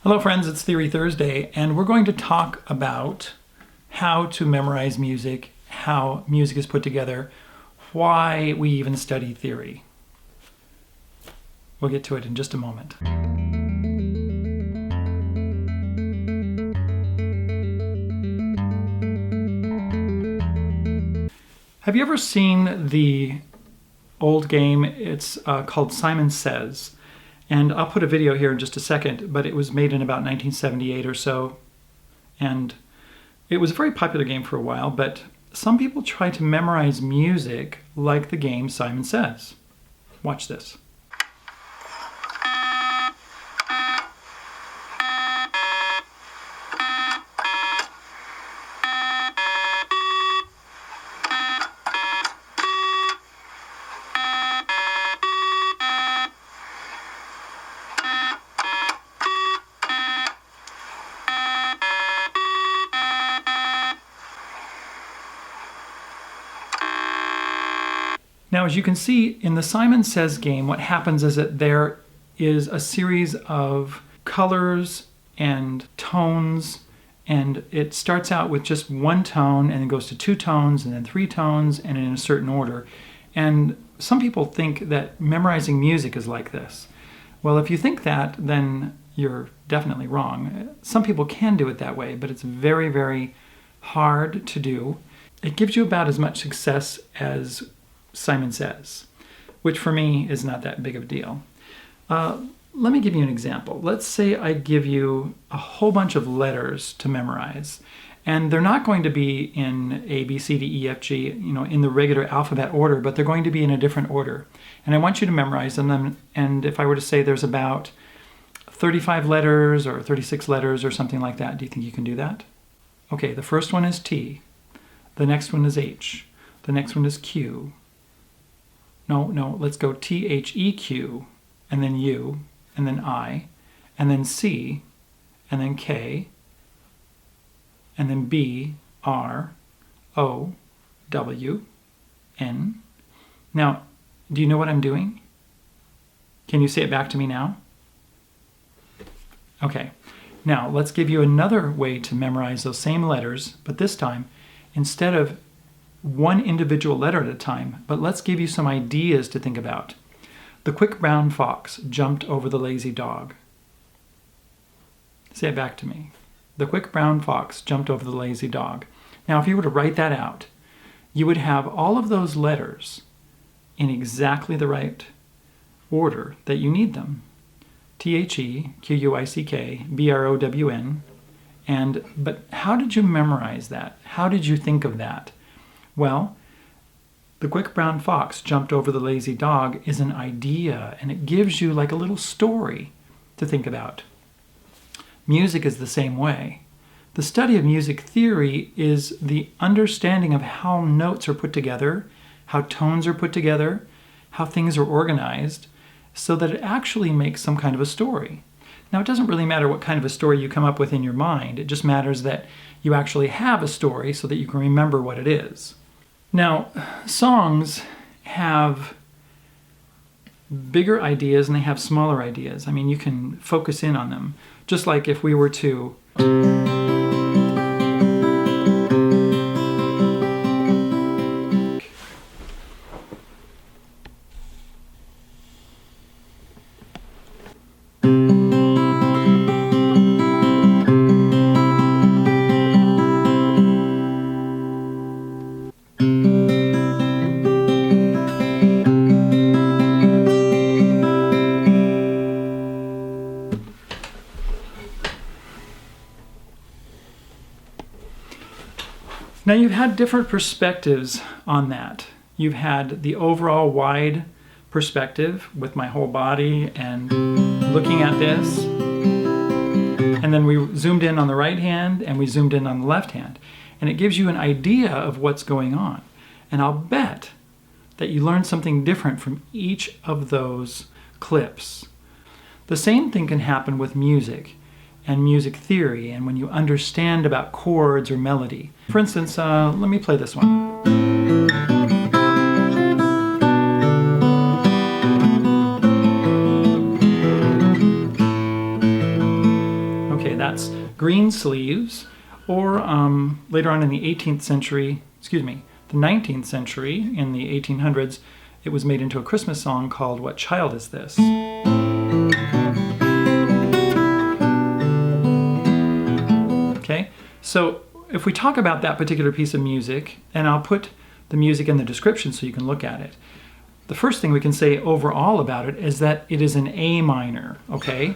Hello friends, it's Theory Thursday, and we're going to talk about how to memorize music, how music is put together, why we even study theory. We'll get to it in just a moment. Have you ever seen the old game? It's called Simon Says. And I'll put a video here in just a second, but it was made in about 1978 or so. And it was a very popular game for a while, but some people try to memorize music like the game Simon Says. Watch this. Now, as you can see in the Simon Says game, what happens is that there is a series of colors and tones, and it starts out with just one tone and then goes to two tones and then three tones and in a certain order. And some people think that memorizing music is like this. Well, if you think that, then you're definitely wrong. Some people can do it that way, but it's very, very hard to do. It gives you about as much success as Simon Says, which for me is not that big of a deal. Let me give you an example. Let's say I give you a whole bunch of letters to memorize, and they're not going to be in A, B, C, D, E, F, G, in the regular alphabet order, but they're going to be in a different order. And I want you to memorize them, and if I were to say there's about 35 letters or 36 letters or something like that, do you think you can do that? Okay, the first one is T, the next one is H, the next one is Q. No, let's go T-H-E-Q, and then U, and then I, and then C, and then K, and then B, R, O, W, N. Now, do you know what I'm doing? Can you say it back to me now? Okay, now let's give you another way to memorize those same letters, but this time, instead of one individual letter at a time, but let's give you some ideas to think about. The quick brown fox jumped over the lazy dog. Say it back to me. The quick brown fox jumped over the lazy dog. Now, if you were to write that out, you would have all of those letters in exactly the right order that you need them. T-H-E, Q-U-I-C-K, B-R-O-W-N. But how did you memorize that? How did you think of that? Well, the quick brown fox jumped over the lazy dog is an idea, and it gives you like a little story to think about. Music is the same way. The study of music theory is the understanding of how notes are put together, how tones are put together, how things are organized, so that it actually makes some kind of a story. Now, it doesn't really matter what kind of a story you come up with in your mind. It just matters that you actually have a story so that you can remember what it is. Now, songs have bigger ideas and they have smaller ideas. I mean, you can focus in on them. Just like if we were to Now, you've had different perspectives on that. You've had the overall wide perspective with my whole body and looking at this. And then we zoomed in on the right hand and we zoomed in on the left hand. And it gives you an idea of what's going on. And I'll bet that you learned something different from each of those clips. The same thing can happen with music and music theory and when you understand about chords or melody. For instance, let me play this one. Okay, that's Greensleeves. Or later on in the 18th century, the 19th century, in the 1800s, it was made into a Christmas song called What Child Is This? Okay, so if we talk about that particular piece of music, and I'll put the music in the description so you can look at it. The first thing we can say overall about it is that it is an A minor, okay?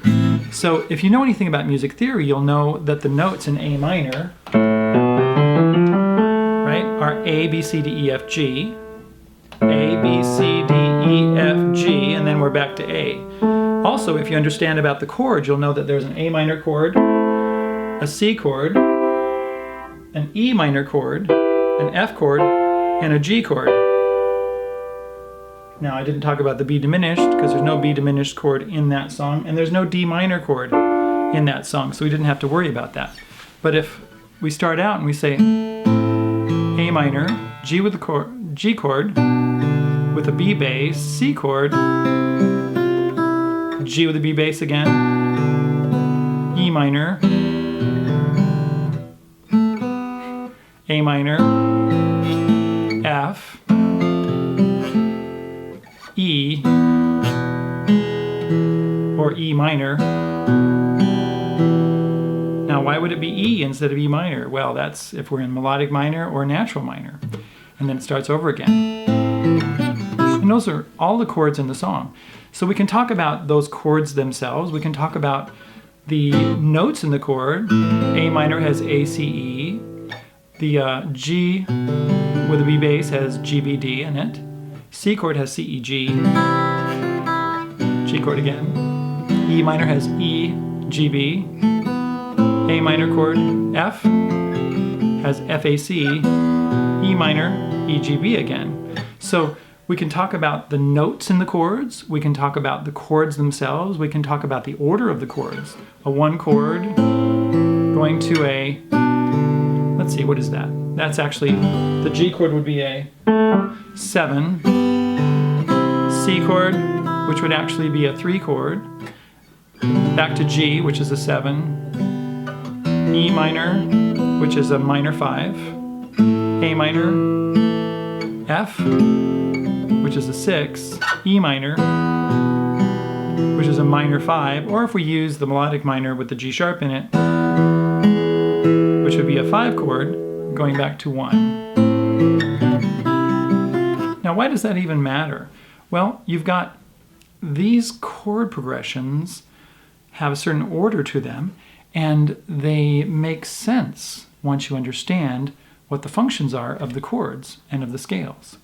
So if you know anything about music theory, you'll know that the notes in A minor, right, are A, B, C, D, E, F, G, A, B, C, D, E, F, G, and then we're back to A. Also, if you understand about the chords, you'll know that there's an A minor chord, a C chord, an E minor chord, an F chord, and a G chord. Now, I didn't talk about the B diminished because there's no B diminished chord in that song, and there's no D minor chord in that song, so we didn't have to worry about that. But if we start out and we say A minor, G with the chord, G chord with a B bass, C chord, G with a B bass again, E minor, A minor, F, E, or E minor. Now, why would it be E instead of E minor? Well, that's if we're in melodic minor or natural minor. And then it starts over again. And those are all the chords in the song. So we can talk about those chords themselves. We can talk about the notes in the chord. A minor has A, C, E. The G with a B bass has G, B, D in it. C chord has C, E, G. G chord again. E minor has E, G, B. A minor chord, F, has F, A, C. E minor, E, G, B again. So we can talk about the notes in the chords. We can talk about the chords themselves. We can talk about the order of the chords. A 1 chord going to a, let's see, what is that? That's actually, the G chord would be a 7, C chord, which would actually be a 3 chord, back to G, which is a 7, E minor, which is a minor 5, A minor, F, which is a 6, E minor, which is a minor 5, or if we use the melodic minor with the G sharp in it, which would be a 5 chord, going back to 1. Now, why does that even matter? Well, you've got these chord progressions have a certain order to them, and they make sense once you understand what the functions are of the chords and of the scales.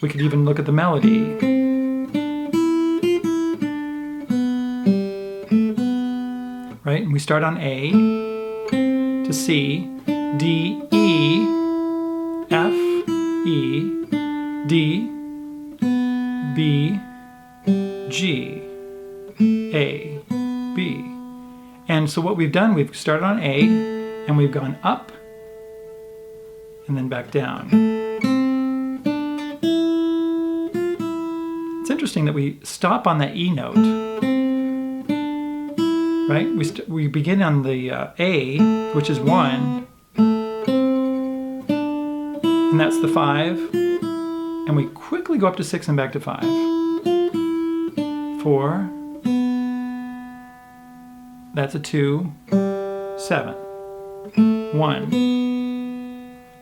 We could even look at the melody. Right? And we start on A to C, D, E, F, E, D, B, G, A, B. And so what we've done, we've started on A, and we've gone up, and then back down. It's interesting that we stop on that E note, right? We begin on the A, which is 1, and that's the 5, and we quickly go up to 6 and back to 5. 4, that's a 2, 7, 1,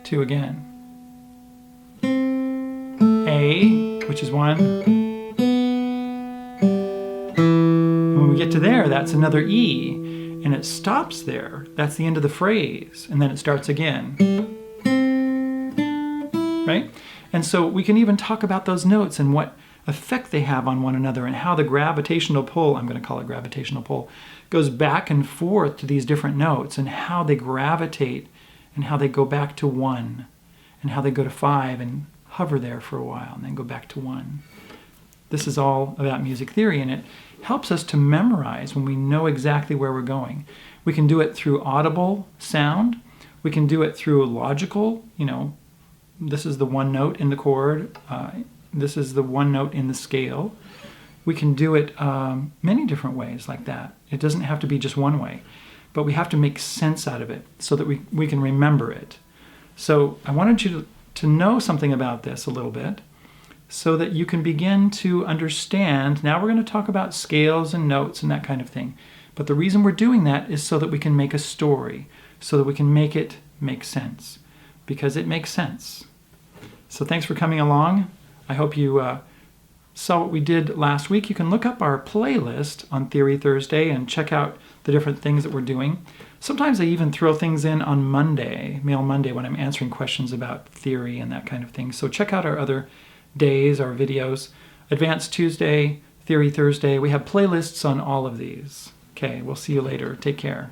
2 again. A, which is 1. And when we get to there, that's another E, and it stops there. That's the end of the phrase, and then it starts again. Right? And so we can even talk about those notes and what effect they have on one another and how the gravitational pull, I'm going to call it gravitational pull, goes back and forth to these different notes and how they gravitate and how they go back to 1 and how they go to 5 and hover there for a while and then go back to 1. This is all about music theory, and it helps us to memorize when we know exactly where we're going. We can do it through audible sound. We can do it through logical, this is the one note in the chord, this is the one note in the scale. We can do it many different ways like that. It doesn't have to be just one way. but we have to make sense out of it so that we can remember it. So I wanted you to know something about this a little bit so that you can begin to understand. Now we're going to talk about scales and notes and that kind of thing. But the reason we're doing that is so that we can make a story, so that we can make it make sense, because it makes sense. So thanks for coming along. I hope you saw what we did last week. You can look up our playlist on Theory Thursday and check out the different things that we're doing. Sometimes I even throw things in on Monday, Mail Monday, when I'm answering questions about theory and that kind of thing. So check out our other days, our videos. Advanced Tuesday, Theory Thursday. We have playlists on all of these. Okay, we'll see you later. Take care.